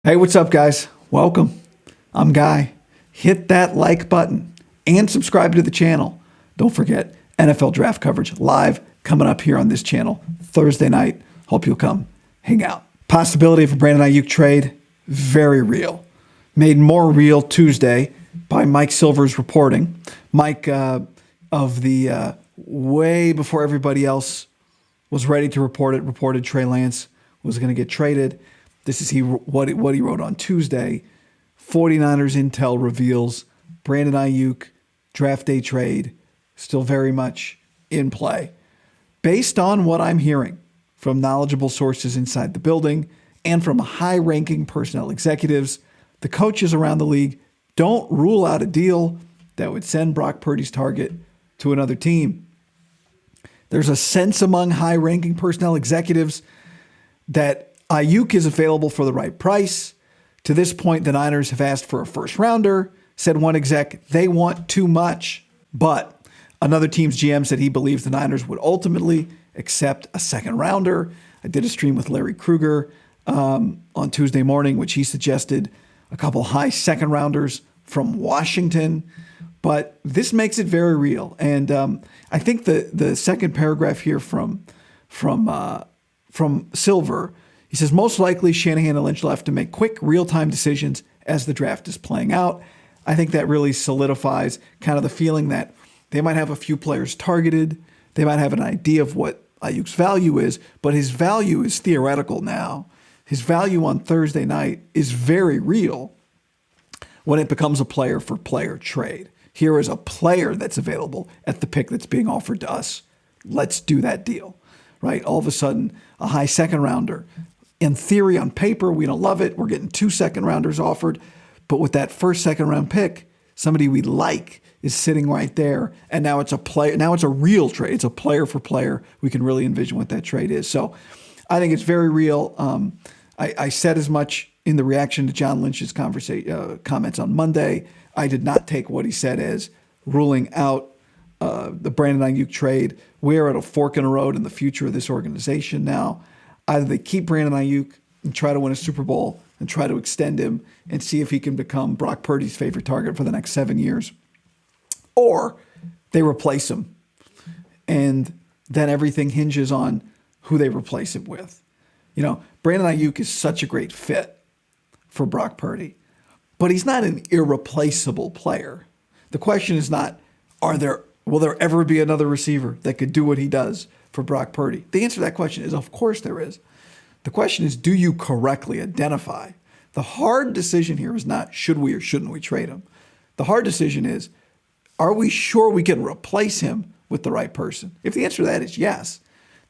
Hey, what's up, guys? Welcome. I'm Guy. Hit that like button and subscribe to the channel. Don't forget, NFL draft coverage live coming up here on this channel Thursday night. Hope you'll come hang out. Possibility of a Brandon Aiyuk trade, very real. Made more real Tuesday by Mike Silver's reporting. Mike, of the way before everybody else was ready to report it, reported Trey Lance was going to get traded. This is what he wrote on Tuesday. 49ers intel reveals Brandon Aiyuk draft day trade still very much in play. Based on what I'm hearing from knowledgeable sources inside the building and from high-ranking personnel executives, the coaches around the league don't rule out a deal that would send Brock Purdy's target to another team. There's a sense among high-ranking personnel executives that Aiyuk is available for the right price. To this point, the Niners have asked for a first rounder. Said one exec, they want too much. But another team's GM said he believes the Niners would ultimately accept a second rounder. I did a stream with Larry Krueger on Tuesday morning, which he suggested a couple high second rounders from Washington. But this makes it very real. And I think the second paragraph here from Silver, he says, most likely Shanahan and Lynch will have to make quick, real-time decisions as the draft is playing out. I think that really solidifies kind of the feeling that they might have a few players targeted. They might have an idea of what Aiyuk's value is, but his value is theoretical now. His value on Thursday night is very real when it becomes a player-for-player trade. Here is a player that's available at the pick that's being offered to us. Let's do that deal, right? All of a sudden, a high second rounder. In theory, on paper, we don't love it. We're getting 2 second rounders offered. But with that first second round pick, somebody we like is sitting right there. And now it's a player. Now it's a real trade. It's a player for player. We can really envision what that trade is. So I think it's very real. I said as much in the reaction to John Lynch's comments on Monday. I did not take what he said as ruling out the Brandon Aiyuk trade. We're at a fork in the road in the future of this organization now. Either they keep Brandon Aiyuk and try to win a Super Bowl and try to extend him and see if he can become Brock Purdy's favorite target for the next 7 years, or they replace him. And then everything hinges on who they replace it with. You know, Brandon Aiyuk is such a great fit for Brock Purdy, but he's not an irreplaceable player. The question is not, will there ever be another receiver that could do what he does for Brock Purdy? The answer to that question is, of course there is. The question is, do you correctly identify? The hard decision here is not should we or shouldn't we trade him. The hard decision is, are we sure we can replace him with the right person? If the answer to that is yes,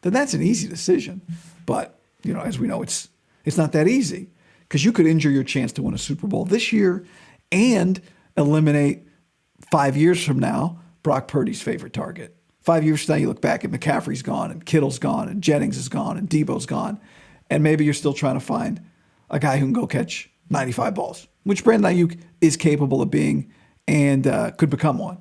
then that's an easy decision. But, you know, as we know, it's not that easy, because you could injure your chance to win a Super Bowl this year and eliminate 5 years from now Brock Purdy's favorite target. 5 years from now, you look back and McCaffrey's gone and Kittle's gone and Jennings is gone and Debo's gone. And maybe you're still trying to find a guy who can go catch 95 balls, which Brandon Aiyuk is capable of being and could become one.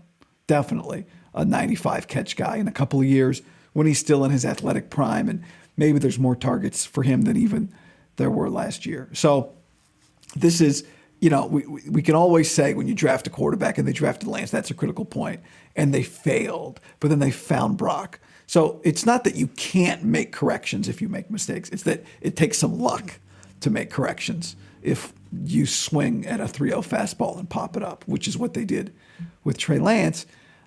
Definitely a 95 catch guy in a couple of years when he's still in his athletic prime. And maybe there's more targets for him than even there were last year. So this is, you know, we can always say when you draft a quarterback and they drafted Lance, that's a critical point, and they failed, but then they found Brock. So it's not that you can't make corrections if you make mistakes. It's that it takes some luck to make corrections if you swing at a 3-0 fastball and pop it up, which is what they did with Trey Lance.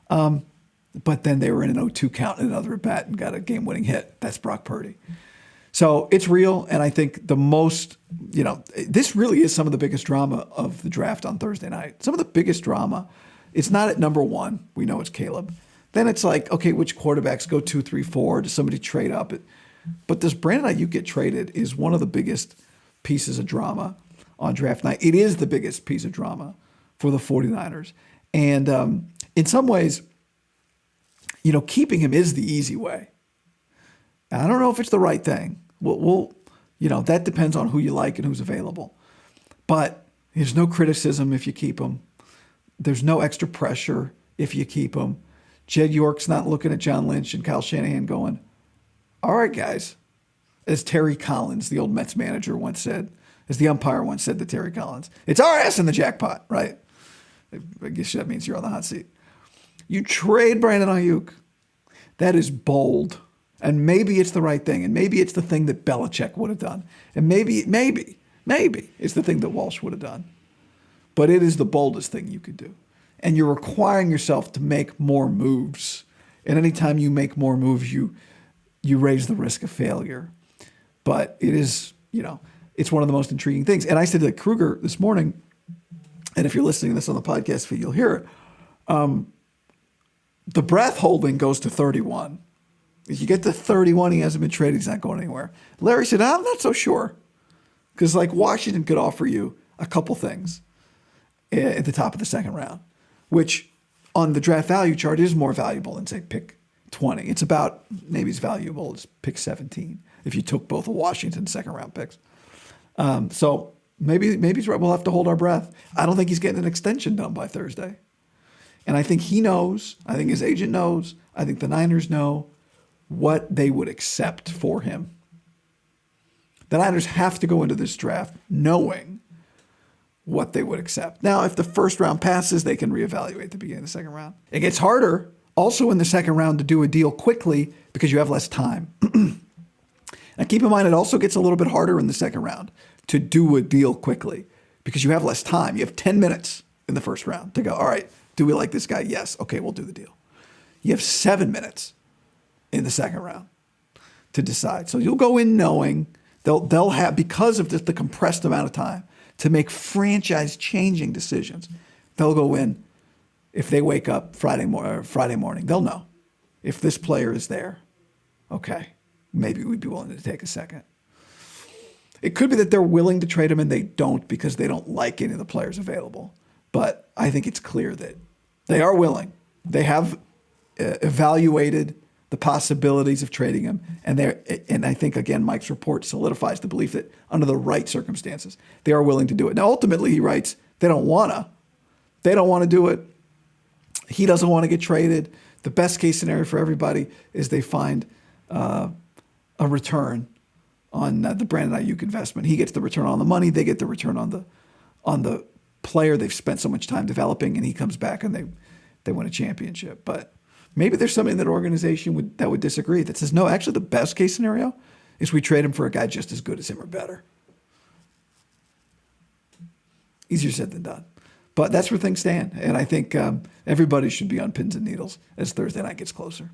But then they were in an 0-2 count in another at bat and got a game-winning hit. That's Brock Purdy. So it's real, and I think the most, you know, this really is some of the biggest drama of the draft on Thursday night. Some of the biggest drama. It's not at number one. We know it's Caleb. Then it's like, okay, which quarterbacks go 2, 3, 4? Does somebody trade up? But does Brandon Aiyuk get traded is one of the biggest pieces of drama on draft night. It is the biggest piece of drama for the 49ers. And in some ways, you know, keeping him is the easy way. I don't know if it's the right thing. We'll, you know, that depends on who you like and who's available. But there's no criticism if you keep him. There's no extra pressure if you keep him. Jed York's not looking at John Lynch and Kyle Shanahan going, all right, guys. As Terry Collins, the old Mets manager, once said, As the umpire once said to Terry Collins, it's our ass in the jackpot, right? I guess that means you're on the hot seat. You trade Brandon Aiyuk. That is bold. And maybe it's the right thing. And maybe it's the thing that Belichick would have done. And maybe it's the thing that Walsh would have done. But it is the boldest thing you could do. And you're requiring yourself to make more moves. And anytime you make more moves, you raise the risk of failure. But it is, it's one of the most intriguing things. And I said to Kruger this morning, and if you're listening to this on the podcast feed, you'll hear it. The breath holding goes to 31. If you get to 31, he hasn't been traded. He's not going anywhere. Larry said, I'm not so sure. Because Washington could offer you a couple things at the top of the second round, which on the draft value chart is more valuable than, say, pick 20. It's about maybe as valuable as pick 17 if you took both of Washington's second round picks. So maybe he's right. We'll have to hold our breath. I don't think he's getting an extension done by Thursday. And I think he knows. I think his agent knows. I think the Niners know what they would accept for him. The Niners have to go into this draft knowing what they would accept. Now, if the first round passes, they can reevaluate at the beginning of the second round. It gets harder also in the second round to do a deal quickly because you have less time. Now, keep in mind, it also gets a little bit harder in the second round to do a deal quickly because you have less time. You have 10 minutes in the first round to go, all right, do we like this guy? Yes. Okay, we'll do the deal. You have 7 minutes in the second round to decide. So you'll go in knowing they'll have, because of the compressed amount of time, to make franchise-changing decisions. They'll go in, if they wake up Friday morning, they'll know. If this player is there, okay, maybe we'd be willing to take a second. It could be that they're willing to trade him and they don't because they don't like any of the players available. But I think it's clear that they are willing. They have evaluated the possibilities of trading him. And I think, again, Mike's report solidifies the belief that under the right circumstances, they are willing to do it. Now, ultimately, he writes, they don't want to. They don't want to do it. He doesn't want to get traded. The best case scenario for everybody is they find a return on the Brandon Aiyuk investment. He gets the return on the money. They get the return on the player they've spent so much time developing, and he comes back and they win a championship. But maybe there's somebody in that organization that would disagree, that says, no, actually the best case scenario is we trade him for a guy just as good as him or better. Easier said than done. But that's where things stand. And I think everybody should be on pins and needles as Thursday night gets closer.